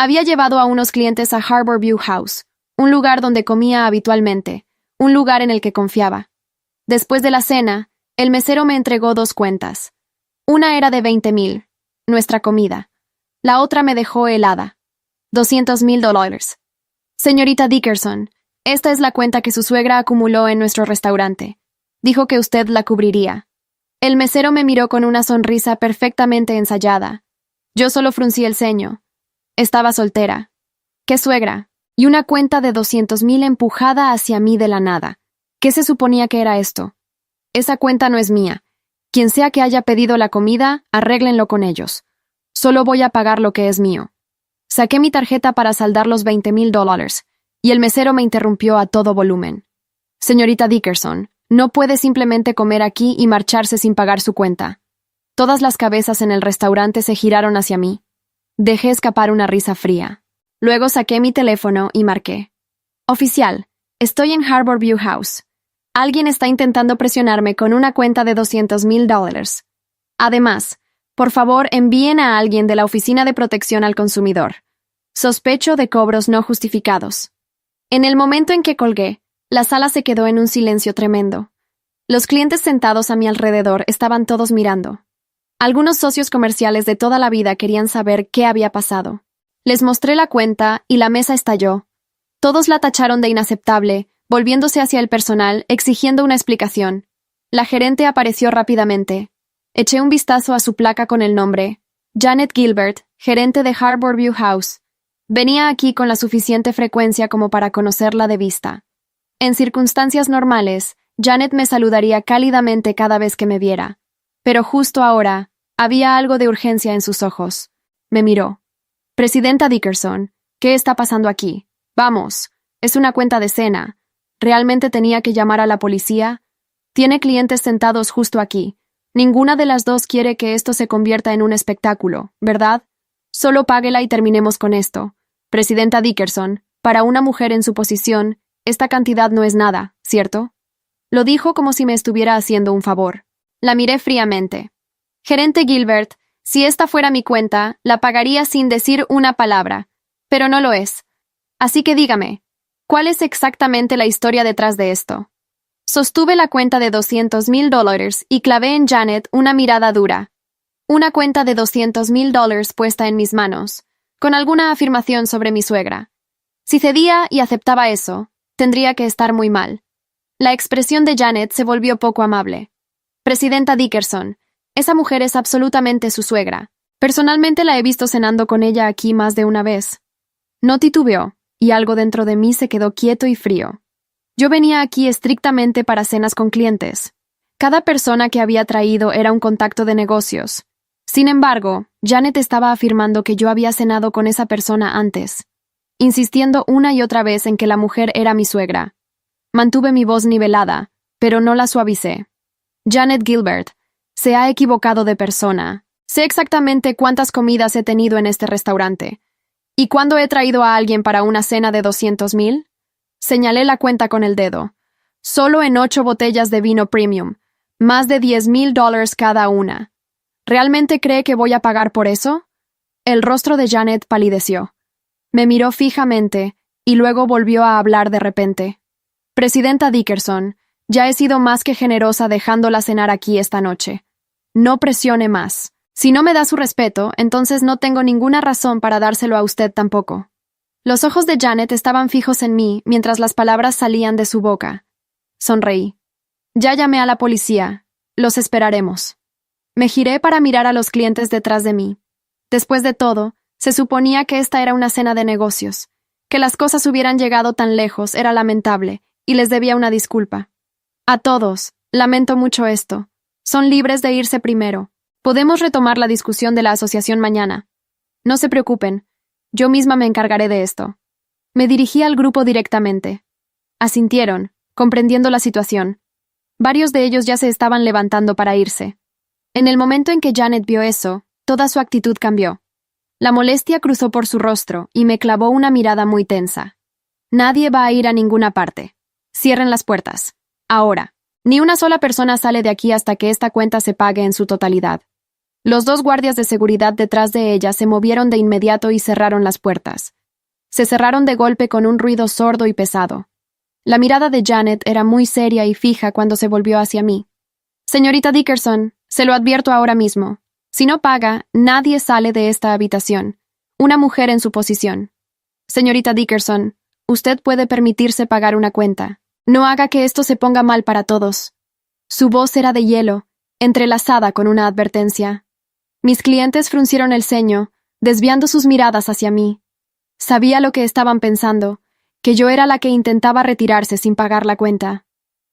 Había llevado a unos clientes a Harbor View House, un lugar donde comía habitualmente, un lugar en el que confiaba. Después de la cena, el mesero me entregó 2 cuentas. Una era de 20,000, nuestra comida. La otra me dejó helada. $200,000. Señorita Dickerson, esta es la cuenta que su suegra acumuló en nuestro restaurante. Dijo que usted la cubriría. El mesero me miró con una sonrisa perfectamente ensayada. Yo solo fruncí el ceño. Estaba soltera. ¿Qué suegra? Y una cuenta de 200,000 empujada hacia mí de la nada. ¿Qué se suponía que era esto? Esa cuenta no es mía. Quien sea que haya pedido la comida, arréglenlo con ellos. Solo voy a pagar lo que es mío. Saqué mi tarjeta para saldar los $20,000, y el mesero me interrumpió a todo volumen. Señorita Dickerson, no puede simplemente comer aquí y marcharse sin pagar su cuenta. Todas las cabezas en el restaurante se giraron hacia mí. Dejé escapar una risa fría. Luego saqué mi teléfono y marqué. Oficial, estoy en Harbor View House. Alguien está intentando presionarme con una cuenta de $200,000. Además, por favor, envíen a alguien de la Oficina de Protección al Consumidor. Sospecho de cobros no justificados. En el momento en que colgué, la sala se quedó en un silencio tremendo. Los clientes sentados a mi alrededor estaban todos mirando. Algunos socios comerciales de toda la vida querían saber qué había pasado. Les mostré la cuenta y la mesa estalló. Todos la tacharon de inaceptable, volviéndose hacia el personal, exigiendo una explicación. La gerente apareció rápidamente. Eché un vistazo a su placa con el nombre. Janet Gilbert, gerente de Harbor View House. Venía aquí con la suficiente frecuencia como para conocerla de vista. En circunstancias normales, Janet me saludaría cálidamente cada vez que me viera. Pero justo ahora, había algo de urgencia en sus ojos. Me miró. Presidenta Dickerson, ¿qué está pasando aquí? Vamos, es una cuenta de cena. ¿Realmente tenía que llamar a la policía? Tiene clientes sentados justo aquí. Ninguna de las dos quiere que esto se convierta en un espectáculo, ¿verdad? Solo páguela y terminemos con esto. Presidenta Dickerson, para una mujer en su posición, esta cantidad no es nada, ¿cierto? Lo dijo como si me estuviera haciendo un favor. La miré fríamente. Gerente Gilbert, si esta fuera mi cuenta, la pagaría sin decir una palabra, pero no lo es. Así que dígame, ¿cuál es exactamente la historia detrás de esto? Sostuve la cuenta de $200,000 y clavé en Janet una mirada dura. Una cuenta de $200,000 puesta en mis manos, con alguna afirmación sobre mi suegra. Si cedía y aceptaba eso, tendría que estar muy mal. La expresión de Janet se volvió poco amable. Presidenta Dickerson, esa mujer es absolutamente su suegra. Personalmente la he visto cenando con ella aquí más de una vez. No titubeó, y algo dentro de mí se quedó quieto y frío. Yo venía aquí estrictamente para cenas con clientes. Cada persona que había traído era un contacto de negocios. Sin embargo, Janet estaba afirmando que yo había cenado con esa persona antes, insistiendo una y otra vez en que la mujer era mi suegra. Mantuve mi voz nivelada, pero no la suavicé. Janet Gilbert, se ha equivocado de persona. Sé exactamente cuántas comidas he tenido en este restaurante. ¿Y cuándo he traído a alguien para una cena de 200,000? Señalé la cuenta con el dedo. Solo en 8 botellas de vino premium, más de $10,000 cada una. ¿Realmente cree que voy a pagar por eso? El rostro de Janet palideció. Me miró fijamente y luego volvió a hablar de repente. Presidenta Dickerson, ya he sido más que generosa dejándola cenar aquí esta noche. No presione más. Si no me da su respeto, entonces no tengo ninguna razón para dárselo a usted tampoco. Los ojos de Janet estaban fijos en mí mientras las palabras salían de su boca. Sonreí. Ya llamé a la policía. Los esperaremos. Me giré para mirar a los clientes detrás de mí. Después de todo, se suponía que esta era una cena de negocios. Que las cosas hubieran llegado tan lejos era lamentable, y les debía una disculpa. A todos, lamento mucho esto. Son libres de irse primero. Podemos retomar la discusión de la asociación mañana. No se preocupen, yo misma me encargaré de esto. Me dirigí al grupo directamente. Asintieron, comprendiendo la situación. Varios de ellos ya se estaban levantando para irse. En el momento en que Janet vio eso, toda su actitud cambió. La molestia cruzó por su rostro y me clavó una mirada muy tensa. Nadie va a ir a ninguna parte. Cierren las puertas. Ahora. Ni una sola persona sale de aquí hasta que esta cuenta se pague en su totalidad. Los dos guardias de seguridad detrás de ella se movieron de inmediato y cerraron las puertas. Se cerraron de golpe con un ruido sordo y pesado. La mirada de Janet era muy seria y fija cuando se volvió hacia mí. Señorita Dickerson, se lo advierto ahora mismo. Si no paga, nadie sale de esta habitación. Una mujer en su posición. Señorita Dickerson, usted puede permitirse pagar una cuenta. No haga que esto se ponga mal para todos. Su voz era de hielo, entrelazada con una advertencia. Mis clientes fruncieron el ceño, desviando sus miradas hacia mí. Sabía lo que estaban pensando, que yo era la que intentaba retirarse sin pagar la cuenta.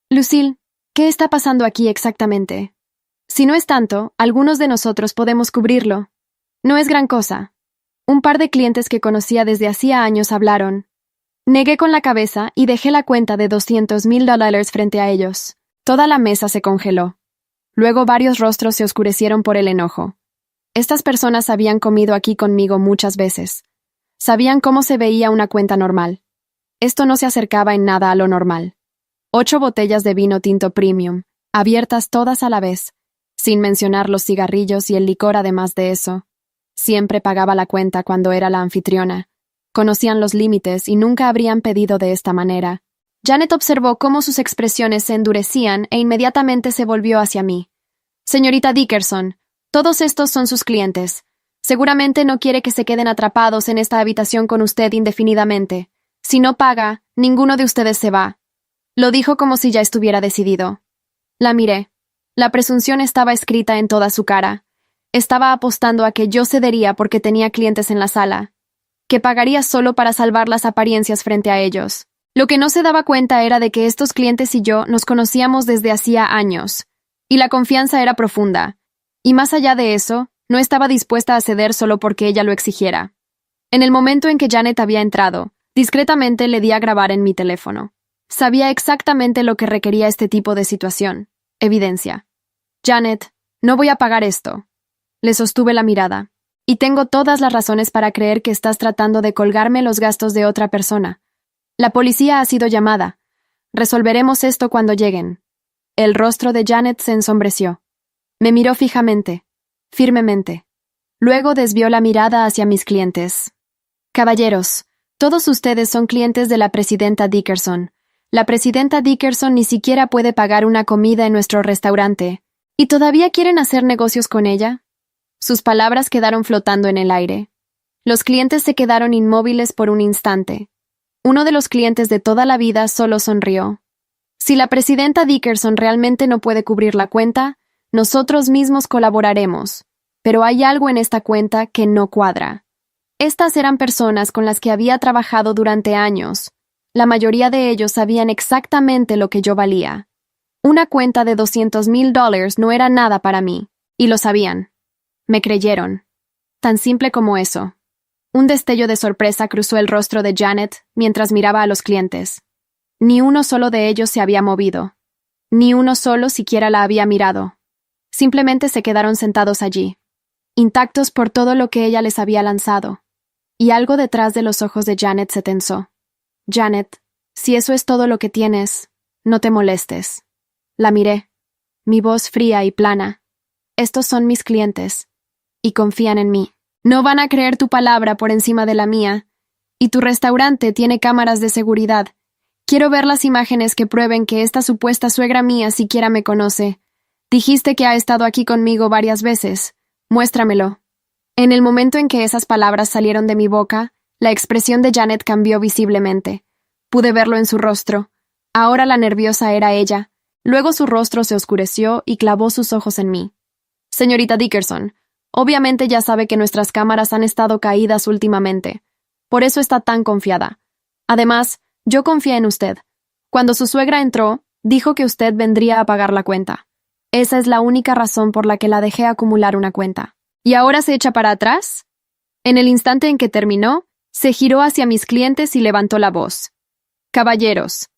Lucille, ¿qué está pasando aquí exactamente? Si no es tanto, algunos de nosotros podemos cubrirlo. No es gran cosa. Un par de clientes que conocía desde hacía años hablaron. Negué con la cabeza y dejé la cuenta de $200,000 frente a ellos. Toda la mesa se congeló. Luego varios rostros se oscurecieron por el enojo. Estas personas habían comido aquí conmigo muchas veces. Sabían cómo se veía una cuenta normal. Esto no se acercaba en nada a lo normal. 8 botellas de vino tinto premium, abiertas todas a la vez, sin mencionar los cigarrillos y el licor además de eso. Siempre pagaba la cuenta cuando era la anfitriona. Conocían los límites y nunca habrían pedido de esta manera. Janet observó cómo sus expresiones se endurecían e inmediatamente se volvió hacia mí. Señorita Dickerson, todos estos son sus clientes. Seguramente no quiere que se queden atrapados en esta habitación con usted indefinidamente. Si no paga, ninguno de ustedes se va. Lo dijo como si ya estuviera decidido. La miré. La presunción estaba escrita en toda su cara. Estaba apostando a que yo cedería porque tenía clientes en la sala, que pagaría solo para salvar las apariencias frente a ellos. Lo que no se daba cuenta era de que estos clientes y yo nos conocíamos desde hacía años, y la confianza era profunda, y más allá de eso, no estaba dispuesta a ceder solo porque ella lo exigiera. En el momento en que Janet había entrado, discretamente le di a grabar en mi teléfono. Sabía exactamente lo que requería este tipo de situación. Evidencia. Janet, no voy a pagar esto. Le sostuve la mirada. Y tengo todas las razones para creer que estás tratando de colgarme los gastos de otra persona. La policía ha sido llamada. Resolveremos esto cuando lleguen. El rostro de Janet se ensombreció. Me miró fijamente, firmemente. Luego desvió la mirada hacia mis clientes. Caballeros, todos ustedes son clientes de la presidenta Dickerson. La presidenta Dickerson ni siquiera puede pagar una comida en nuestro restaurante. ¿Y todavía quieren hacer negocios con ella? Sus palabras quedaron flotando en el aire. Los clientes se quedaron inmóviles por un instante. Uno de los clientes de toda la vida solo sonrió. Si la presidenta Dickerson realmente no puede cubrir la cuenta, nosotros mismos colaboraremos. Pero hay algo en esta cuenta que no cuadra. Estas eran personas con las que había trabajado durante años. La mayoría de ellos sabían exactamente lo que yo valía. Una cuenta de $200,000 no era nada para mí, y lo sabían. Me creyeron. Tan simple como eso. Un destello de sorpresa cruzó el rostro de Janet mientras miraba a los clientes. Ni uno solo de ellos se había movido. Ni uno solo siquiera la había mirado. Simplemente se quedaron sentados allí, intactos por todo lo que ella les había lanzado. Y algo detrás de los ojos de Janet se tensó. Janet, si eso es todo lo que tienes, no te molestes. La miré, mi voz fría y plana. Estos son mis clientes, y confían en mí. No van a creer tu palabra por encima de la mía. Y tu restaurante tiene cámaras de seguridad. Quiero ver las imágenes que prueben que esta supuesta suegra mía siquiera me conoce. Dijiste que ha estado aquí conmigo varias veces. Muéstramelo. En el momento en que esas palabras salieron de mi boca, la expresión de Janet cambió visiblemente. Pude verlo en su rostro. Ahora la nerviosa era ella. Luego su rostro se oscureció y clavó sus ojos en mí. Señorita Dickerson, obviamente ya sabe que nuestras cámaras han estado caídas últimamente. Por eso está tan confiada. Además, yo confié en usted. Cuando su suegra entró, dijo que usted vendría a pagar la cuenta. Esa es la única razón por la que la dejé acumular una cuenta. ¿Y ahora se echa para atrás? En el instante en que terminó, se giró hacia mis clientes y levantó la voz. Caballeros,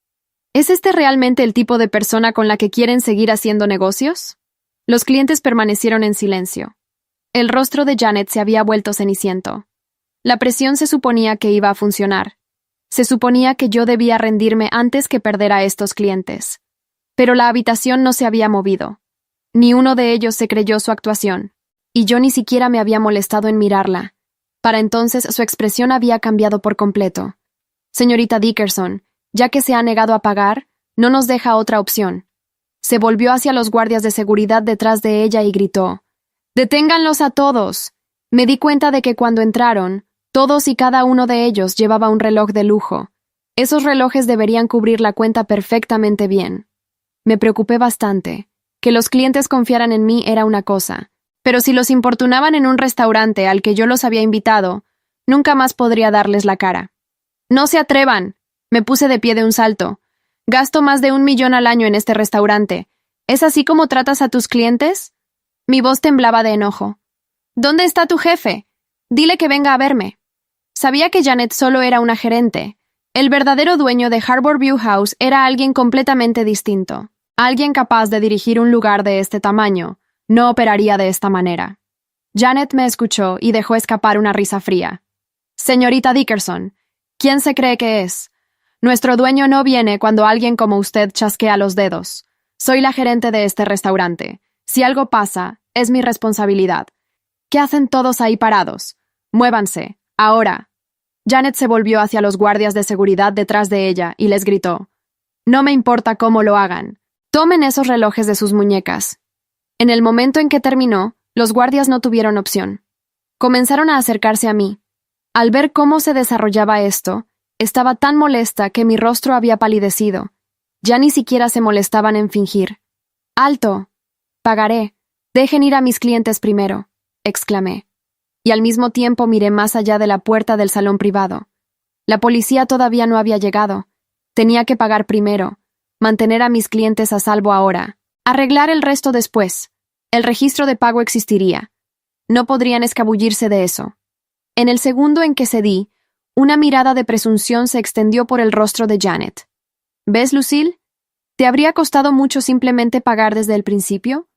¿es este realmente el tipo de persona con la que quieren seguir haciendo negocios? Los clientes permanecieron en silencio. El rostro de Janet se había vuelto ceniciento. La presión se suponía que iba a funcionar. Se suponía que yo debía rendirme antes que perder a estos clientes. Pero la habitación no se había movido. Ni uno de ellos se creyó su actuación. y yo ni siquiera me había molestado en mirarla. Para entonces su expresión había cambiado por completo. Señorita Dickerson, ya que se ha negado a pagar, no nos deja otra opción. Se volvió hacia los guardias de seguridad detrás de ella y gritó: «¡Deténganlos a todos!». Me di cuenta de que cuando entraron, todos y cada uno de ellos llevaba un reloj de lujo. Esos relojes deberían cubrir la cuenta perfectamente bien. Me preocupé bastante. Que los clientes confiaran en mí era una cosa, pero si los importunaban en un restaurante al que yo los había invitado, nunca más podría darles la cara. «¡No se atrevan!». Me puse de pie de un salto. «Gasto más de 1 millón al año en este restaurante. ¿Es así como tratas a tus clientes?». Mi voz temblaba de enojo. «¿Dónde está tu jefe? Dile que venga a verme». Sabía que Janet solo era una gerente. El verdadero dueño de Harborview House era alguien completamente distinto. Alguien capaz de dirigir un lugar de este tamaño. No operaría de esta manera. Janet me escuchó y dejó escapar una risa fría. «Señorita Dickerson, ¿quién se cree que es? Nuestro dueño no viene cuando alguien como usted chasquea los dedos. Soy la gerente de este restaurante. Si algo pasa, es mi responsabilidad. ¿Qué hacen todos ahí parados? Muévanse, ahora». Janet se volvió hacia los guardias de seguridad detrás de ella y les gritó: «No me importa cómo lo hagan. Tomen esos relojes de sus muñecas». En el momento en que terminó, los guardias no tuvieron opción. Comenzaron a acercarse a mí. Al ver cómo se desarrollaba esto, estaba tan molesta que mi rostro había palidecido. Ya ni siquiera se molestaban en fingir. «¡Alto! Pagaré. Dejen ir a mis clientes primero», exclamé. Y al mismo tiempo miré más allá de la puerta del salón privado. La policía todavía no había llegado. Tenía que pagar primero, mantener a mis clientes a salvo ahora, arreglar el resto después. El registro de pago existiría. No podrían escabullirse de eso. En el segundo en que cedí, una mirada de presunción se extendió por el rostro de Janet. «¿Ves, Lucille? ¿Te habría costado mucho simplemente pagar desde el principio?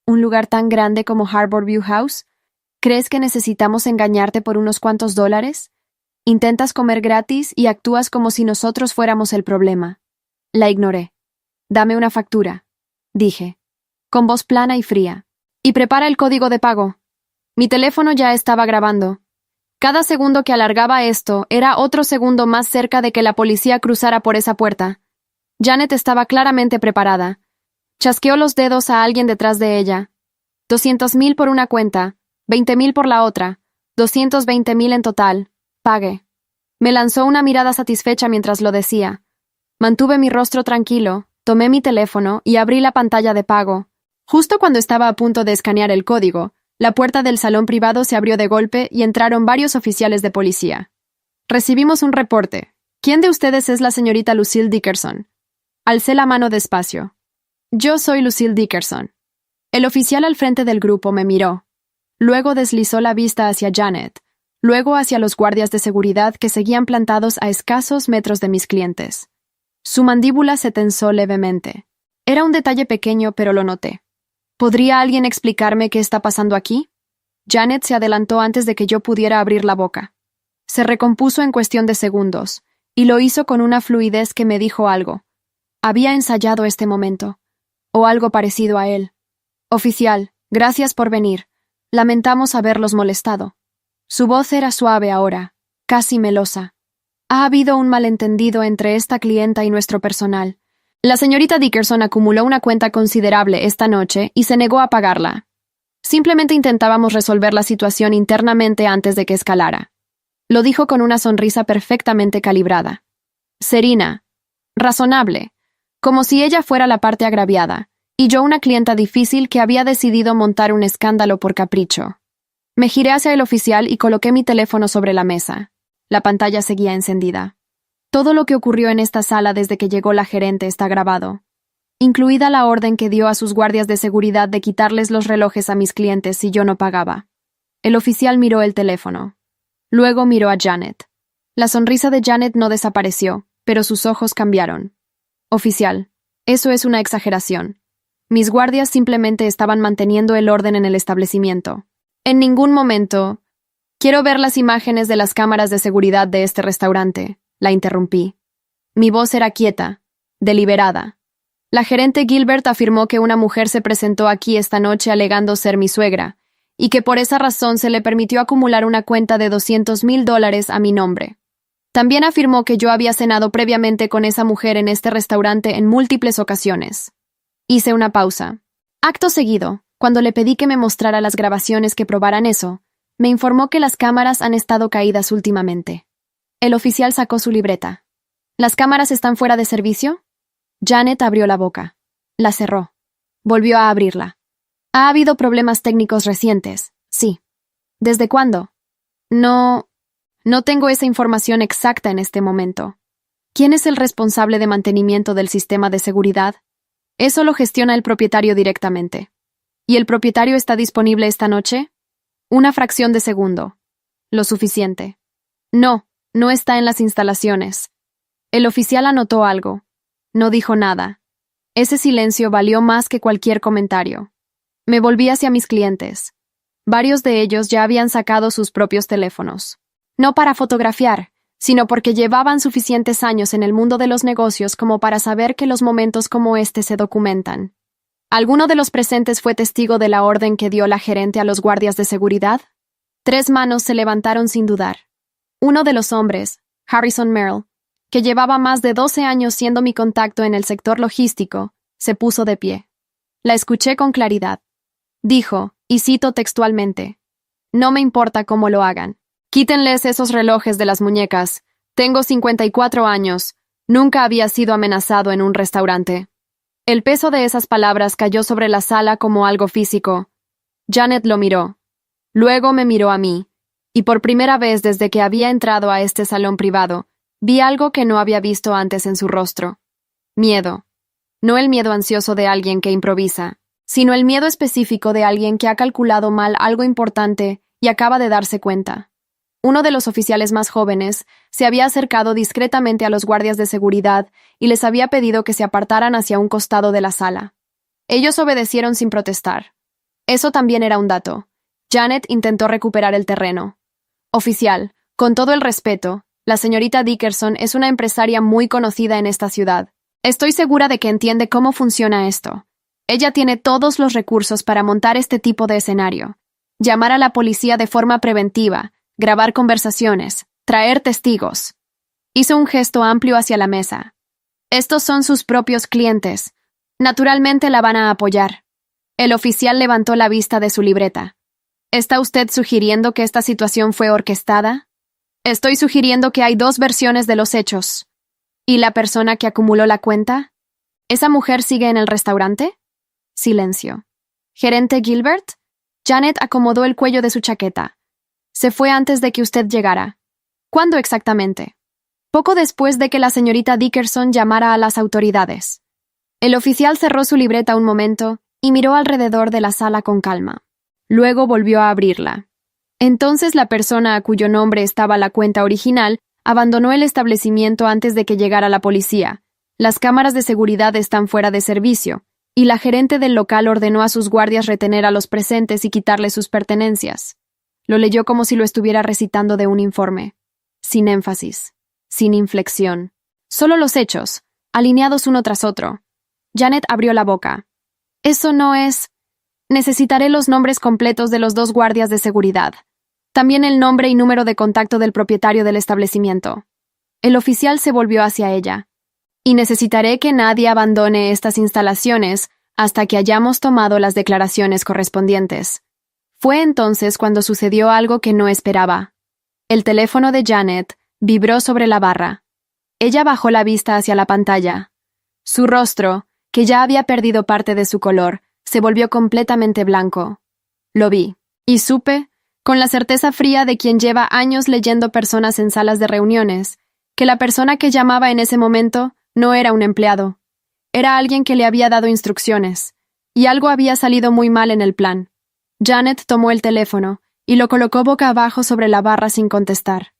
¿Un lugar tan grande como Harborview House? ¿Crees que necesitamos engañarte por unos cuantos dólares? Intentas comer gratis y actúas como si nosotros fuéramos el problema». La ignoré. «Dame una factura», dije, con voz plana y fría. «Y prepara el código de pago». Mi teléfono ya estaba grabando. Cada segundo que alargaba esto era otro segundo más cerca de que la policía cruzara por esa puerta. Janet estaba claramente preparada. Chasqueó los dedos a alguien detrás de ella. 200,000 por una cuenta, 20,000 por la otra, 220,000 en total. Pague. Me lanzó una mirada satisfecha mientras lo decía. Mantuve mi rostro tranquilo, tomé mi teléfono y abrí la pantalla de pago. Justo cuando estaba a punto de escanear el código, la puerta del salón privado se abrió de golpe y entraron varios oficiales de policía. «Recibimos un reporte. ¿Quién de ustedes es la señorita Lucille Dickerson?». Alcé la mano despacio. «Yo soy Lucille Dickerson». El oficial al frente del grupo me miró. Luego deslizó la vista hacia Janet, luego hacia los guardias de seguridad que seguían plantados a escasos metros de mis clientes. Su mandíbula se tensó levemente. Era un detalle pequeño, pero lo noté. ¿Podría alguien explicarme qué está pasando aquí? Janet se adelantó antes de que yo pudiera abrir la boca. Se recompuso en cuestión de segundos, y lo hizo con una fluidez que me dijo algo. Había ensayado este momento, o algo parecido a él. «Oficial, gracias por venir. Lamentamos haberlos molestado». Su voz era suave ahora, casi melosa. «Ha habido un malentendido entre esta clienta y nuestro personal. La señorita Dickerson acumuló una cuenta considerable esta noche y se negó a pagarla. Simplemente intentábamos resolver la situación internamente antes de que escalara». Lo dijo con una sonrisa perfectamente calibrada. Serena, razonable, como si ella fuera la parte agraviada, y yo una clienta difícil que había decidido montar un escándalo por capricho. Me giré hacia el oficial y coloqué mi teléfono sobre la mesa. La pantalla seguía encendida. Todo lo que ocurrió en esta sala desde que llegó la gerente está grabado, incluida la orden que dio a sus guardias de seguridad de quitarles los relojes a mis clientes si yo no pagaba. El oficial miró el teléfono. Luego miró a Janet. La sonrisa de Janet no desapareció, pero sus ojos cambiaron. «Oficial, eso es una exageración. Mis guardias simplemente estaban manteniendo el orden en el establecimiento. En ningún momento... Quiero ver las imágenes de las cámaras de seguridad de este restaurante», la interrumpí. Mi voz era quieta, deliberada. «La gerente Gilbert afirmó que una mujer se presentó aquí esta noche alegando ser mi suegra, y que por esa razón se le permitió acumular una cuenta de $200,000 a mi nombre. También afirmó que yo había cenado previamente con esa mujer en este restaurante en múltiples ocasiones. Hice una pausa. Acto seguido, cuando le pedí que me mostrara las grabaciones que probaran eso, me informó que las cámaras han estado caídas últimamente. El oficial sacó su libreta. ¿Las cámaras están fuera de servicio? Janet abrió la boca. La cerró. Volvió a abrirla. Ha habido problemas técnicos recientes, sí. ¿Desde cuándo? No tengo esa información exacta en este momento. ¿Quién es el responsable de mantenimiento del sistema de seguridad? Eso lo gestiona el propietario directamente. ¿Y el propietario está disponible esta noche? Una fracción de segundo. Lo suficiente. No está en las instalaciones. El oficial anotó algo. No dijo nada. Ese silencio valió más que cualquier comentario. Me volví hacia mis clientes. Varios de ellos ya habían sacado sus propios teléfonos. No para fotografiar, sino porque llevaban suficientes años en el mundo de los negocios como para saber que los momentos como este se documentan. ¿Alguno de los presentes fue testigo de la orden que dio la gerente a los guardias de seguridad? 3 manos se levantaron sin dudar. Uno de los hombres, Harrison Merrill, que llevaba más de 12 años siendo mi contacto en el sector logístico, se puso de pie. La escuché con claridad. Dijo, y cito textualmente, «No me importa cómo lo hagan. Quítenles esos relojes de las muñecas. Tengo 54 años. Nunca había sido amenazado en un restaurante». El peso de esas palabras cayó sobre la sala como algo físico. Janet lo miró. Luego me miró a mí, y por primera vez desde que había entrado a este salón privado, vi algo que no había visto antes en su rostro. Miedo. No el miedo ansioso de alguien que improvisa, sino el miedo específico de alguien que ha calculado mal algo importante y acaba de darse cuenta. Uno de los oficiales más jóvenes se había acercado discretamente a los guardias de seguridad y les había pedido que se apartaran hacia un costado de la sala. Ellos obedecieron sin protestar. Eso también era un dato. Janet intentó recuperar el terreno. «Oficial, con todo el respeto, la señorita Dickerson es una empresaria muy conocida en esta ciudad. Estoy segura de que entiende cómo funciona esto. Ella tiene todos los recursos para montar este tipo de escenario. Llamar a la policía de forma preventiva, grabar conversaciones, traer testigos». Hizo un gesto amplio hacia la mesa. «Estos son sus propios clientes. Naturalmente la van a apoyar». El oficial levantó la vista de su libreta. ¿Está usted sugiriendo que esta situación fue orquestada? Estoy sugiriendo que hay 2 versiones de los hechos. ¿Y la persona que acumuló la cuenta? ¿Esa mujer sigue en el restaurante? Silencio. ¿Gerente Gilbert? Janet acomodó el cuello de su chaqueta. Se fue antes de que usted llegara. ¿Cuándo exactamente? Poco después de que la señorita Dickerson llamara a las autoridades. El oficial cerró su libreta un momento y miró alrededor de la sala con calma. Luego volvió a abrirla. Entonces la persona a cuyo nombre estaba la cuenta original abandonó el establecimiento antes de que llegara la policía. Las cámaras de seguridad están fuera de servicio, y la gerente del local ordenó a sus guardias retener a los presentes y quitarles sus pertenencias. Lo leyó como si lo estuviera recitando de un informe. Sin énfasis, sin inflexión. Solo los hechos, alineados uno tras otro. Janet abrió la boca. «Eso no es... Necesitaré los nombres completos de los 2 guardias de seguridad. También el nombre y número de contacto del propietario del establecimiento». El oficial se volvió hacia ella. «Y necesitaré que nadie abandone estas instalaciones hasta que hayamos tomado las declaraciones correspondientes». Fue entonces cuando sucedió algo que no esperaba. El teléfono de Janet vibró sobre la barra. Ella bajó la vista hacia la pantalla. Su rostro, que ya había perdido parte de su color, se volvió completamente blanco. Lo vi, y supe, con la certeza fría de quien lleva años leyendo personas en salas de reuniones, que la persona que llamaba en ese momento no era un empleado. Era alguien que le había dado instrucciones, y algo había salido muy mal en el plan. Janet tomó el teléfono y lo colocó boca abajo sobre la barra sin contestar.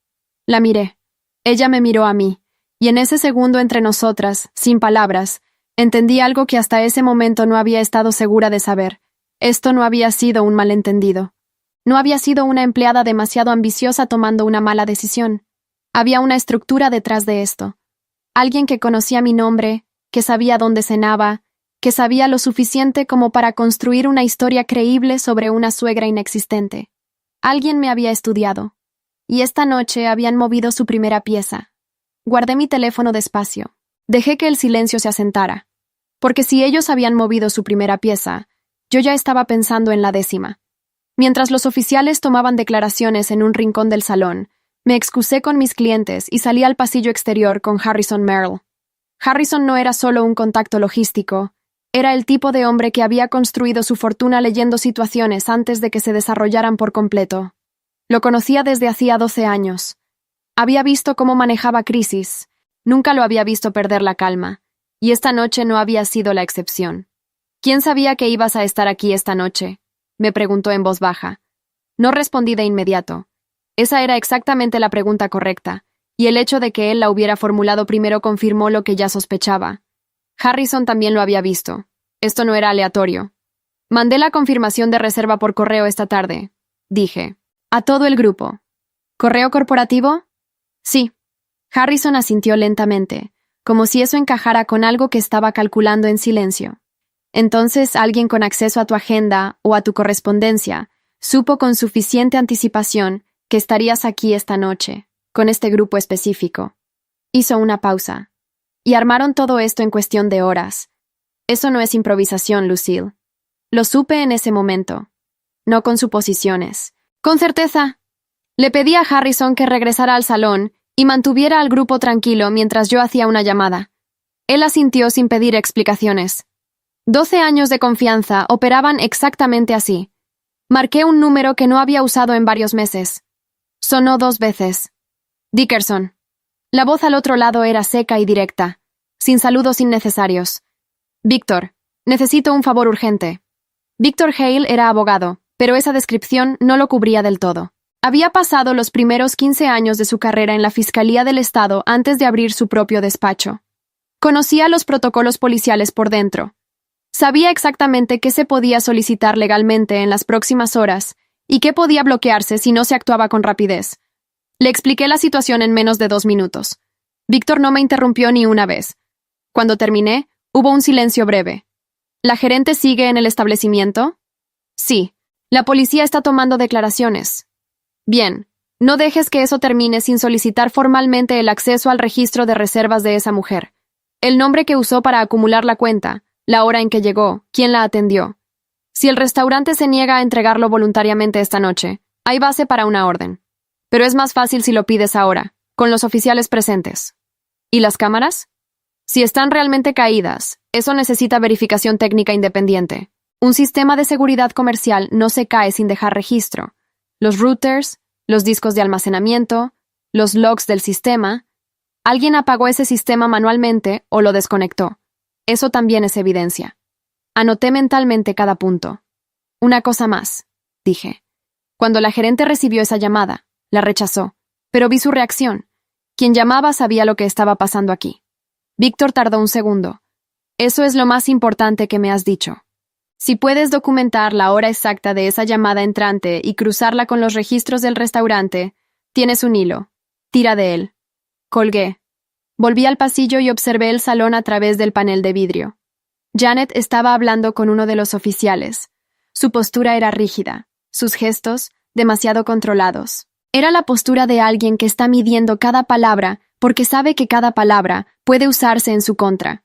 La miré. Ella me miró a mí, y en ese segundo entre nosotras, sin palabras, entendí algo que hasta ese momento no había estado segura de saber. Esto no había sido un malentendido. No había sido una empleada demasiado ambiciosa tomando una mala decisión. Había una estructura detrás de esto. Alguien que conocía mi nombre, que sabía dónde cenaba, que sabía lo suficiente como para construir una historia creíble sobre una suegra inexistente. Alguien me había estudiado, y esta noche habían movido su primera pieza. Guardé mi teléfono despacio. Dejé que el silencio se asentara, porque si ellos habían movido su primera pieza, yo ya estaba pensando en la 10ª. Mientras los oficiales tomaban declaraciones en un rincón del salón, me excusé con mis clientes y salí al pasillo exterior con Harrison Merrill. Harrison no era solo un contacto logístico, era el tipo de hombre que había construido su fortuna leyendo situaciones antes de que se desarrollaran por completo. Lo conocía desde hacía 12 años. Había visto cómo manejaba crisis, nunca lo había visto perder la calma, y esta noche no había sido la excepción. ¿Quién sabía que ibas a estar aquí esta noche?, me preguntó en voz baja. No respondí de inmediato. Esa era exactamente la pregunta correcta, y el hecho de que él la hubiera formulado primero confirmó lo que ya sospechaba. Harrison también lo había visto. Esto no era aleatorio. Mandé la confirmación de reserva por correo esta tarde, dije. A todo el grupo. ¿Correo corporativo? Sí. Harrison asintió lentamente, como si eso encajara con algo que estaba calculando en silencio. Entonces alguien con acceso a tu agenda o a tu correspondencia supo con suficiente anticipación que estarías aquí esta noche, con este grupo específico. Hizo una pausa. Y armaron todo esto en cuestión de horas. Eso no es improvisación, Lucille. Lo supe en ese momento. No con suposiciones. Con certeza. Le pedí a Harrison que regresara al salón y mantuviera al grupo tranquilo mientras yo hacía una llamada. Él asintió sin pedir explicaciones. 12 años de confianza operaban exactamente así. Marqué un número que no había usado en varios meses. Sonó 2 veces. Dickerson. La voz al otro lado era seca y directa, sin saludos innecesarios. Víctor, necesito un favor urgente. Víctor Hale era abogado, pero esa descripción no lo cubría del todo. Había pasado los primeros 15 años de su carrera en la Fiscalía del Estado antes de abrir su propio despacho. Conocía los protocolos policiales por dentro. Sabía exactamente qué se podía solicitar legalmente en las próximas horas y qué podía bloquearse si no se actuaba con rapidez. Le expliqué la situación en menos de 2 minutos. Víctor no me interrumpió ni una vez. Cuando terminé, hubo un silencio breve. ¿La gerente sigue en el establecimiento? Sí. La policía está tomando declaraciones. Bien. No dejes que eso termine sin solicitar formalmente el acceso al registro de reservas de esa mujer. El nombre que usó para acumular la cuenta, la hora en que llegó, quién la atendió. Si el restaurante se niega a entregarlo voluntariamente esta noche, hay base para una orden. Pero es más fácil si lo pides ahora, con los oficiales presentes. ¿Y las cámaras? Si están realmente caídas, eso necesita verificación técnica independiente. Un sistema de seguridad comercial no se cae sin dejar registro. Los routers, los discos de almacenamiento, los logs del sistema. Alguien apagó ese sistema manualmente o lo desconectó. Eso también es evidencia. Anoté mentalmente cada punto. Una cosa más, dije. Cuando la gerente recibió esa llamada, la rechazó, pero vi su reacción. Quien llamaba sabía lo que estaba pasando aquí. Víctor tardó un segundo. Eso es lo más importante que me has dicho. Si puedes documentar la hora exacta de esa llamada entrante y cruzarla con los registros del restaurante, tienes un hilo. Tira de él. Colgué. Volví al pasillo y observé el salón a través del panel de vidrio. Janet estaba hablando con uno de los oficiales. Su postura era rígida, sus gestos demasiado controlados. Era la postura de alguien que está midiendo cada palabra porque sabe que cada palabra puede usarse en su contra.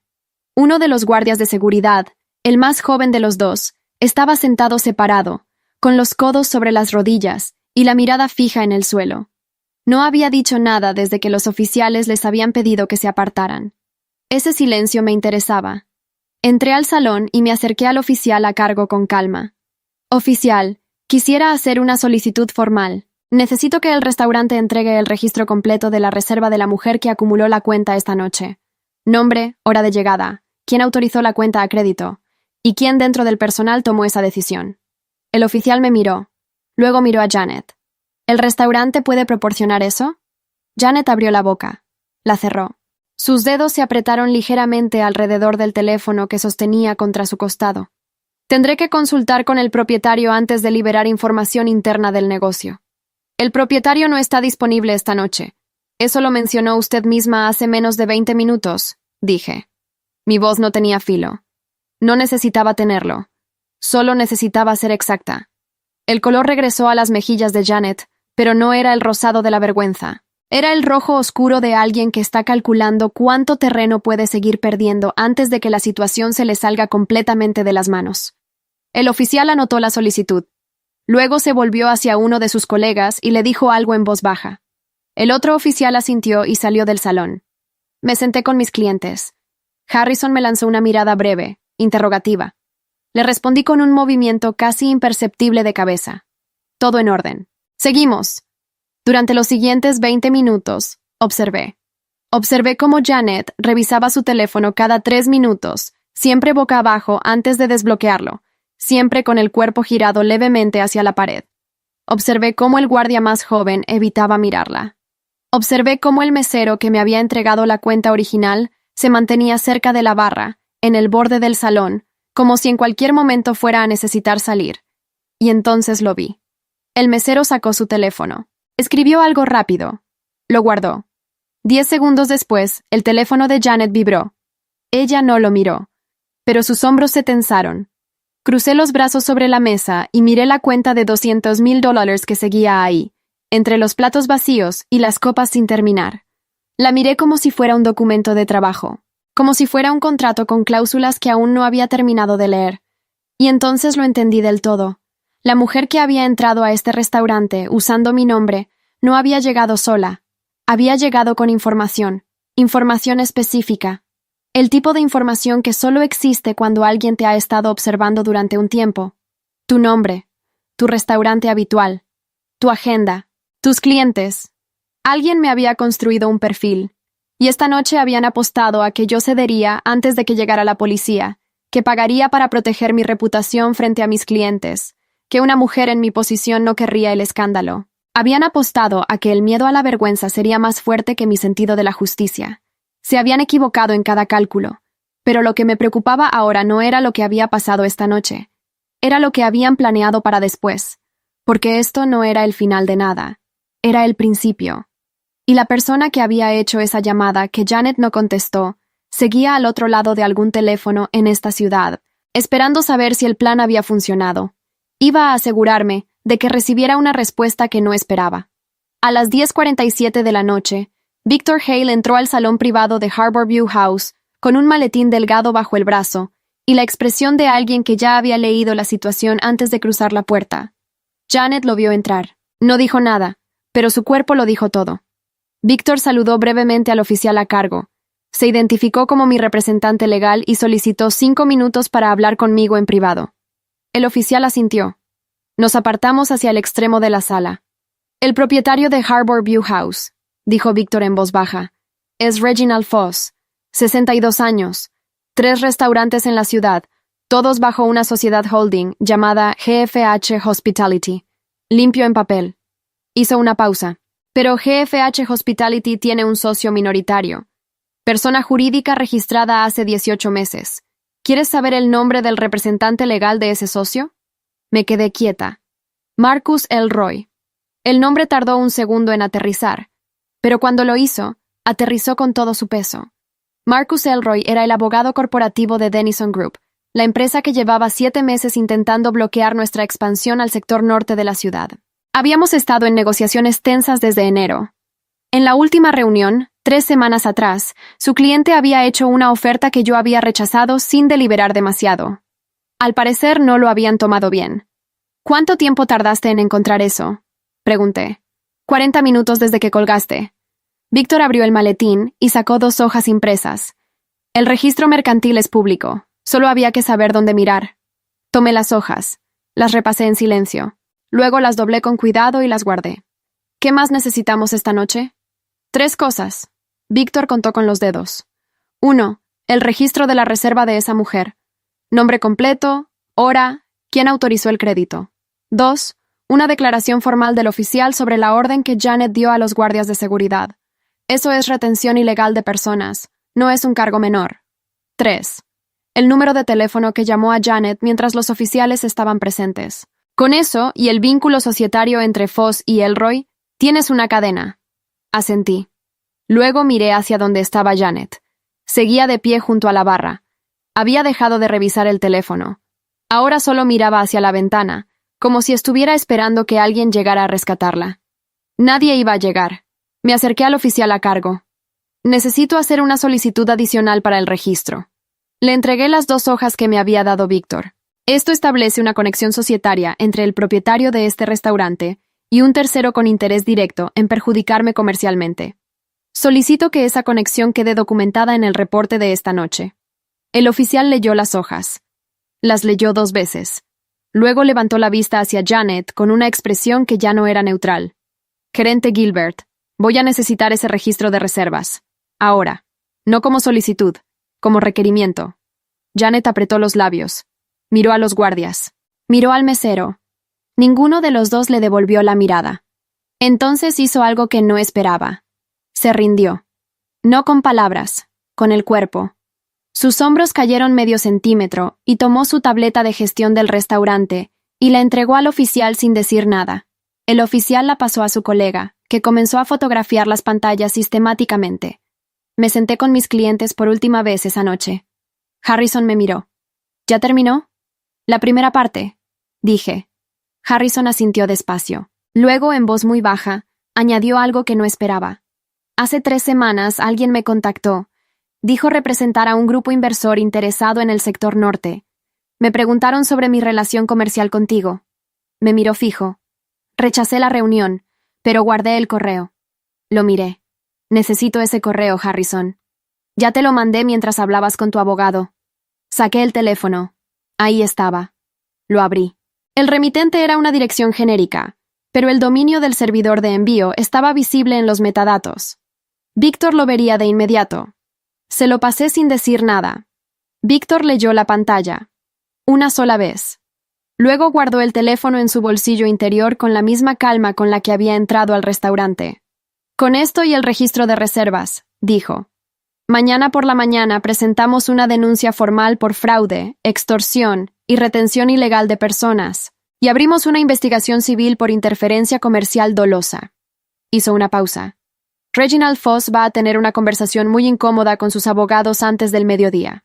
Uno de los guardias de seguridad, el más joven de los dos, estaba sentado separado, con los codos sobre las rodillas y la mirada fija en el suelo. No había dicho nada desde que los oficiales les habían pedido que se apartaran. Ese silencio me interesaba. Entré al salón y me acerqué al oficial a cargo con calma. Oficial, quisiera hacer una solicitud formal. Necesito que el restaurante entregue el registro completo de la reserva de la mujer que acumuló la cuenta esta noche. Nombre, hora de llegada, quién autorizó la cuenta a crédito y quién dentro del personal tomó esa decisión. El oficial me miró. Luego miró a Janet. ¿El restaurante puede proporcionar eso? Janet abrió la boca. La cerró. Sus dedos se apretaron ligeramente alrededor del teléfono que sostenía contra su costado. Tendré que consultar con el propietario antes de liberar información interna del negocio. El propietario no está disponible esta noche. Eso lo mencionó usted misma hace menos de 20 minutos, dije. Mi voz no tenía filo. No necesitaba tenerlo. Solo necesitaba ser exacta. El color regresó a las mejillas de Janet, pero no era el rosado de la vergüenza. Era el rojo oscuro de alguien que está calculando cuánto terreno puede seguir perdiendo antes de que la situación se le salga completamente de las manos. El oficial anotó la solicitud. Luego se volvió hacia uno de sus colegas y le dijo algo en voz baja. El otro oficial asintió y salió del salón. Me senté con mis clientes. Harrison me lanzó una mirada breve, interrogativa. Le respondí con un movimiento casi imperceptible de cabeza. Todo en orden. Seguimos. Durante los siguientes 20 minutos, observé. Observé cómo Janet revisaba su teléfono cada 3 minutos, siempre boca abajo antes de desbloquearlo, siempre con el cuerpo girado levemente hacia la pared. Observé cómo el guardia más joven evitaba mirarla. Observé cómo el mesero que me había entregado la cuenta original se mantenía cerca de la barra, en el borde del salón, como si en cualquier momento fuera a necesitar salir. Y entonces lo vi. El mesero sacó su teléfono. Escribió algo rápido. Lo guardó. 10 segundos después, el teléfono de Janet vibró. Ella no lo miró, pero sus hombros se tensaron. Crucé los brazos sobre la mesa y miré la cuenta de $200,000 que seguía ahí, entre los platos vacíos y las copas sin terminar. La miré como si fuera un documento de trabajo, como si fuera un contrato con cláusulas que aún no había terminado de leer. Y entonces lo entendí del todo. La mujer que había entrado a este restaurante usando mi nombre no había llegado sola. Había llegado con información específica. El tipo de información que solo existe cuando alguien te ha estado observando durante un tiempo. Tu nombre, tu restaurante habitual, tu agenda, tus clientes. Alguien me había construido un perfil, y esta noche habían apostado a que yo cedería antes de que llegara la policía, que pagaría para proteger mi reputación frente a mis clientes, que una mujer en mi posición no querría el escándalo. Habían apostado a que el miedo a la vergüenza sería más fuerte que mi sentido de la justicia. Se habían equivocado en cada cálculo, pero lo que me preocupaba ahora no era lo que había pasado esta noche, era lo que habían planeado para después, porque esto no era el final de nada, era el principio. Y la persona que había hecho esa llamada que Janet no contestó, seguía al otro lado de algún teléfono en esta ciudad, esperando saber si el plan había funcionado. Iba a asegurarme de que recibiera una respuesta que no esperaba. A las 10:47 de la noche, Victor Hale entró al salón privado de Harborview House con un maletín delgado bajo el brazo y la expresión de alguien que ya había leído la situación antes de cruzar la puerta. Janet lo vio entrar. No dijo nada, pero su cuerpo lo dijo todo. Victor saludó brevemente al oficial a cargo, se identificó como mi representante legal y solicitó 5 minutos para hablar conmigo en privado. El oficial asintió. Nos apartamos hacia el extremo de la sala. El propietario de Harborview House, dijo Victor en voz baja, es Reginald Foss, 62 años, 3 restaurantes en la ciudad, todos bajo una sociedad holding llamada GFH Hospitality, limpio en papel. Hizo una pausa. Pero GFH Hospitality tiene un socio minoritario, persona jurídica registrada hace 18 meses. ¿Quieres saber el nombre del representante legal de ese socio? Me quedé quieta. Marcus Elroy. El nombre tardó un segundo en aterrizar, pero cuando lo hizo, aterrizó con todo su peso. Marcus Elroy era el abogado corporativo de Denison Group, la empresa que llevaba 7 meses intentando bloquear nuestra expansión al sector norte de la ciudad. Habíamos estado en negociaciones tensas desde enero. En la última reunión, 3 semanas atrás, su cliente había hecho una oferta que yo había rechazado sin deliberar demasiado. Al parecer no lo habían tomado bien. ¿Cuánto tiempo tardaste en encontrar eso?, pregunté. 40 minutos desde que colgaste. Víctor abrió el maletín y sacó 2 hojas impresas. El registro mercantil es público. Solo había que saber dónde mirar. Tomé las hojas. Las repasé en silencio. Luego las doblé con cuidado y las guardé. ¿Qué más necesitamos esta noche? 3 cosas. Víctor contó con los dedos. 1. El registro de la reserva de esa mujer. Nombre completo, hora, quién autorizó el crédito. 2. Una declaración formal del oficial sobre la orden que Janet dio a los guardias de seguridad. Eso es retención ilegal de personas. No es un cargo menor. 3. El número de teléfono que llamó a Janet mientras los oficiales estaban presentes. Con eso y el vínculo societario entre Foss y Elroy, tienes una cadena. Asentí. Luego miré hacia donde estaba Janet. Seguía de pie junto a la barra. Había dejado de revisar el teléfono. Ahora solo miraba hacia la ventana, como si estuviera esperando que alguien llegara a rescatarla. Nadie iba a llegar. Me acerqué al oficial a cargo. Necesito hacer una solicitud adicional para el registro. Le entregué las 2 hojas que me había dado Víctor. Esto establece una conexión societaria entre el propietario de este restaurante y un tercero con interés directo en perjudicarme comercialmente. Solicito que esa conexión quede documentada en el reporte de esta noche. El oficial leyó las hojas. Las leyó 2 veces. Luego levantó la vista hacia Janet con una expresión que ya no era neutral. Gerente Gilbert, voy a necesitar ese registro de reservas. Ahora. No como solicitud, como requerimiento. Janet apretó los labios. Miró a los guardias. Miró al mesero. Ninguno de los dos le devolvió la mirada. Entonces hizo algo que no esperaba. Se rindió. No con palabras, con el cuerpo. Sus hombros cayeron medio centímetro y tomó su tableta de gestión del restaurante y la entregó al oficial sin decir nada. El oficial la pasó a su colega, que comenzó a fotografiar las pantallas sistemáticamente. Me senté con mis clientes por última vez esa noche. Harrison me miró. ¿Ya terminó? La primera parte, dije. Harrison asintió despacio. Luego, en voz muy baja, añadió algo que no esperaba. Hace 3 semanas alguien me contactó. Dijo representar a un grupo inversor interesado en el sector norte. Me preguntaron sobre mi relación comercial contigo. Me miró fijo. Rechacé la reunión, pero guardé el correo. Lo miré. Necesito ese correo, Harrison. Ya te lo mandé mientras hablabas con tu abogado. Saqué el teléfono. Ahí estaba. Lo abrí. El remitente era una dirección genérica, pero el dominio del servidor de envío estaba visible en los metadatos. Víctor lo vería de inmediato. Se lo pasé sin decir nada. Víctor leyó la pantalla. Una sola vez. Luego guardó el teléfono en su bolsillo interior con la misma calma con la que había entrado al restaurante. Con esto y el registro de reservas, dijo. Mañana por la mañana presentamos una denuncia formal por fraude, extorsión y retención ilegal de personas, y abrimos una investigación civil por interferencia comercial dolosa. Hizo una pausa. Reginald Foss va a tener una conversación muy incómoda con sus abogados antes del mediodía.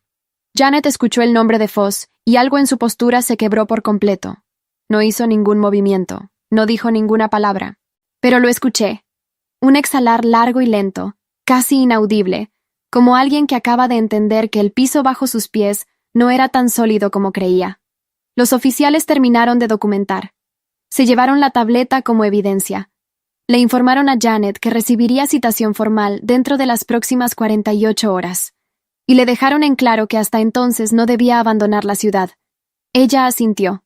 Janet escuchó el nombre de Foss y algo en su postura se quebró por completo. No hizo ningún movimiento, no dijo ninguna palabra. Pero lo escuché. Un exhalar largo y lento, casi inaudible, como alguien que acaba de entender que el piso bajo sus pies no era tan sólido como creía. Los oficiales terminaron de documentar. Se llevaron la tableta como evidencia. Le informaron a Janet que recibiría citación formal dentro de las próximas 48 horas, y le dejaron en claro que hasta entonces no debía abandonar la ciudad. Ella asintió.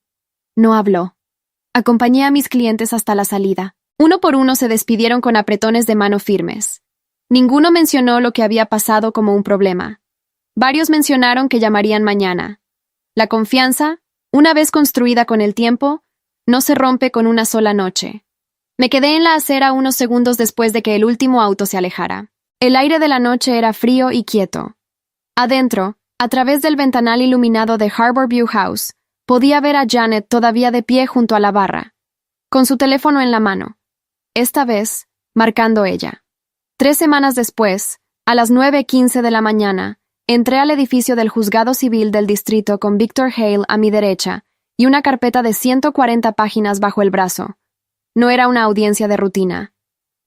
No habló. Acompañé a mis clientes hasta la salida. Uno por uno se despidieron con apretones de mano firmes. Ninguno mencionó lo que había pasado como un problema. Varios mencionaron que llamarían mañana. La confianza, una vez construida con el tiempo, no se rompe con una sola noche. Me quedé en la acera unos segundos después de que el último auto se alejara. El aire de la noche era frío y quieto. Adentro, a través del ventanal iluminado de Harborview House, podía ver a Janet todavía de pie junto a la barra, con su teléfono en la mano. Esta vez, marcando ella. 3 semanas después, a las 9:15 de la mañana, entré al edificio del Juzgado Civil del Distrito con Victor Hale a mi derecha y una carpeta de 140 páginas bajo el brazo. No era una audiencia de rutina.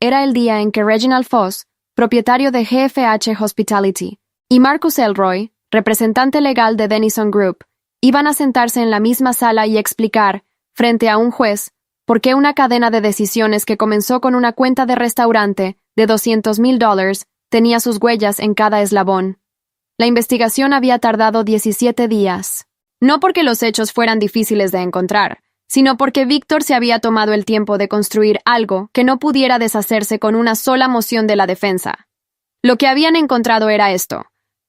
Era el día en que Reginald Foss, propietario de GFH Hospitality, y Marcus Elroy, representante legal de Denison Group, iban a sentarse en la misma sala y explicar, frente a un juez, por qué una cadena de decisiones que comenzó con una cuenta de restaurante de $200,000 tenía sus huellas en cada eslabón. La investigación había tardado 17 días. No porque los hechos fueran difíciles de encontrar, sino porque Víctor se había tomado el tiempo de construir algo que no pudiera deshacerse con una sola moción de la defensa. Lo que habían encontrado era esto.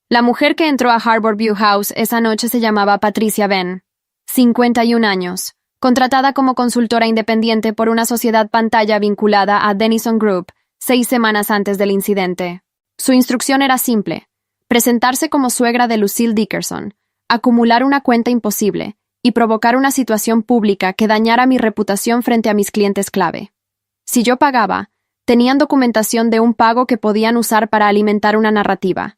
La mujer que entró a Harborview House esa noche se llamaba Patricia Venn, 51 años, contratada como consultora independiente por una sociedad pantalla vinculada a Denison Group 6 semanas antes del incidente. Su instrucción era simple: presentarse como suegra de Lucille Dickerson, acumular una cuenta imposible y provocar una situación pública que dañara mi reputación frente a mis clientes clave. Si yo pagaba, tenían documentación de un pago que podían usar para alimentar una narrativa.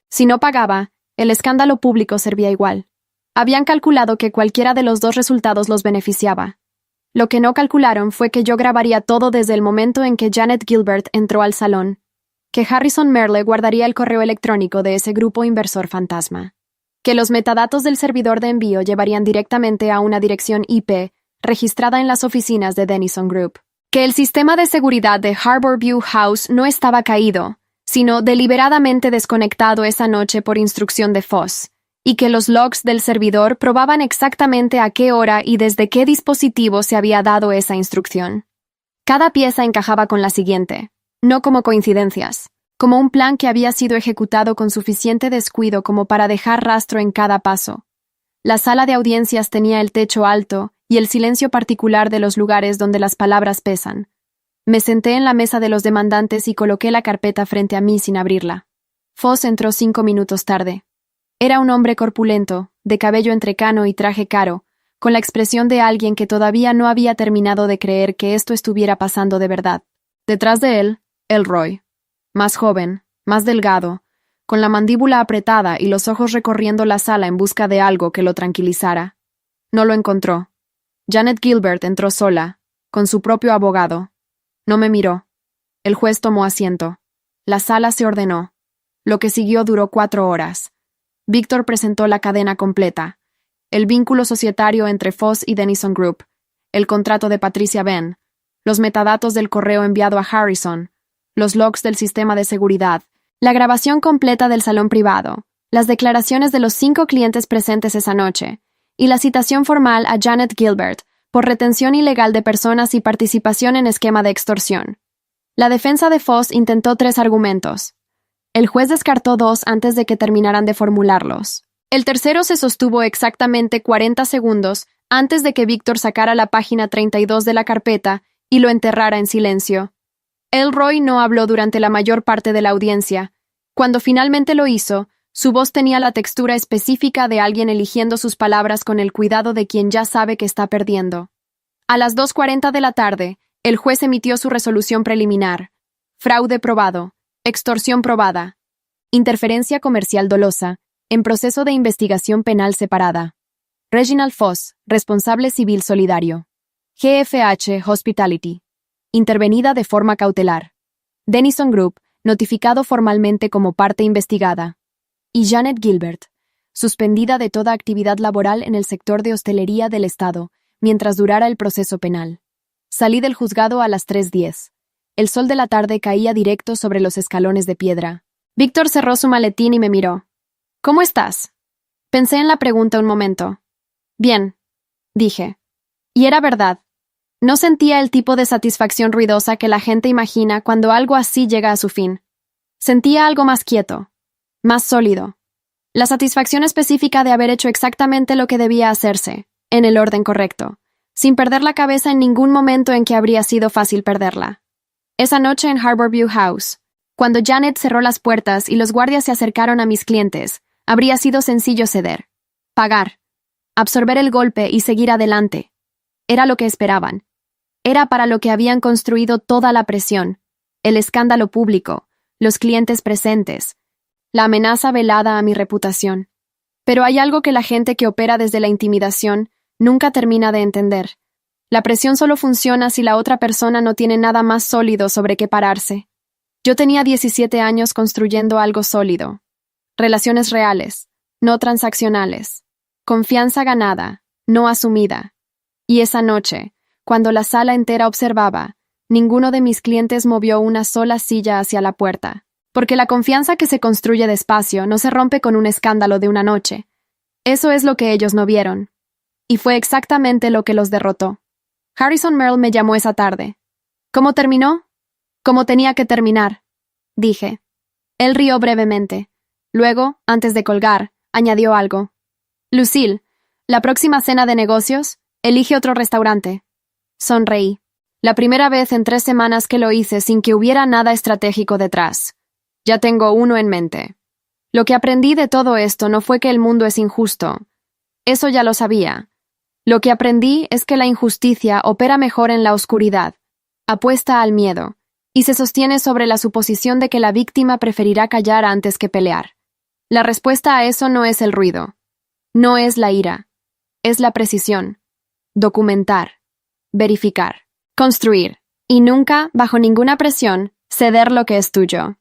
Si no pagaba, El escándalo público servía igual. Habían calculado que cualquiera de los dos resultados los beneficiaba. Lo que no calcularon fue que yo grabaría todo desde el momento en que Janet Gilbert entró al salón, que Harrison Merle guardaría el correo electrónico de ese grupo inversor fantasma, que los metadatos del servidor de envío llevarían directamente a una dirección IP registrada en las oficinas de Denison Group, que el sistema de seguridad de Harborview House no estaba caído, sino deliberadamente desconectado esa noche por instrucción de Foss, y que los logs del servidor probaban exactamente a qué hora y desde qué dispositivo se había dado esa instrucción. Cada pieza encajaba con la siguiente, no como coincidencias, como un plan que había sido ejecutado con suficiente descuido como para dejar rastro en cada paso. La sala de audiencias tenía el techo alto y el silencio particular de los lugares donde las palabras pesan. Me senté en la mesa de los demandantes y coloqué la carpeta frente a mí sin abrirla. Foss entró 5 minutos tarde. Era un hombre corpulento, de cabello entrecano y traje caro, con la expresión de alguien que todavía no había terminado de creer que esto estuviera pasando de verdad. Detrás de él, Elroy, más joven, más delgado, con la mandíbula apretada y los ojos recorriendo la sala en busca de algo que lo tranquilizara. No lo encontró. Janet Gilbert entró sola, con su propio abogado. No me miró. El juez tomó asiento. La sala se ordenó. Lo que siguió duró 4 horas. Víctor presentó la cadena completa. El vínculo societario entre Foss y Denison Group, el contrato de Patricia Benn, los metadatos del correo enviado a Harrison, los logs del sistema de seguridad, la grabación completa del salón privado, las declaraciones de los 5 clientes presentes esa noche, y la citación formal a Janet Gilbert por retención ilegal de personas y participación en esquema de extorsión. La defensa de Foss intentó 3 argumentos. El juez descartó 2 antes de que terminaran de formularlos. El tercero se sostuvo exactamente 40 segundos antes de que Víctor sacara la página 32 de la carpeta y lo enterrara en silencio. Elroy no habló durante la mayor parte de la audiencia. Cuando finalmente lo hizo, su voz tenía la textura específica de alguien eligiendo sus palabras con el cuidado de quien ya sabe que está perdiendo. A las 2:40 de la tarde, el juez emitió su resolución preliminar. Fraude probado. Extorsión probada. Interferencia comercial dolosa. En proceso de investigación penal separada. Reginald Foss, responsable civil solidario. GFH Hospitality. Intervenida de forma cautelar. Denison Group, notificado formalmente como parte investigada. Y Janet Gilbert, suspendida de toda actividad laboral en el sector de hostelería del Estado, mientras durara el proceso penal. Salí del juzgado a las 3:10. El sol de la tarde caía directo sobre los escalones de piedra. Víctor cerró su maletín y me miró. ¿Cómo estás? Pensé en la pregunta un momento. Bien, dije. Y era verdad. No sentía el tipo de satisfacción ruidosa que la gente imagina cuando algo así llega a su fin. Sentía algo más quieto, más sólido. La satisfacción específica de haber hecho exactamente lo que debía hacerse, en el orden correcto, sin perder la cabeza en ningún momento en que habría sido fácil perderla. Esa noche en Harborview House, cuando Janet cerró las puertas y los guardias se acercaron a mis clientes, habría sido sencillo ceder, pagar, absorber el golpe y seguir adelante. Era lo que esperaban. Era para lo que habían construido toda la presión, el escándalo público, los clientes presentes, la amenaza velada a mi reputación. Pero hay algo que la gente que opera desde la intimidación nunca termina de entender. La presión solo funciona si la otra persona no tiene nada más sólido sobre qué pararse. Yo tenía 17 años construyendo algo sólido. Relaciones reales, no transaccionales. Confianza ganada, no asumida. Y esa noche, cuando la sala entera observaba, ninguno de mis clientes movió una sola silla hacia la puerta, porque la confianza que se construye despacio no se rompe con un escándalo de una noche. Eso es lo que ellos no vieron. Y fue exactamente lo que los derrotó. Harrison Merle me llamó esa tarde. ¿Cómo terminó? Como tenía que terminar, dije. Él rió brevemente. Luego, antes de colgar, añadió algo. Lucille, la próxima cena de negocios, elige otro restaurante. Sonreí. La primera vez en 3 semanas que lo hice sin que hubiera nada estratégico detrás. Ya tengo uno en mente. Lo que aprendí de todo esto no fue que el mundo es injusto. Eso ya lo sabía. Lo que aprendí es que la injusticia opera mejor en la oscuridad, apuesta al miedo, y se sostiene sobre la suposición de que la víctima preferirá callar antes que pelear. La respuesta a eso no es el ruido, no es la ira, es la precisión. Documentar, verificar, construir, y nunca, bajo ninguna presión, ceder lo que es tuyo.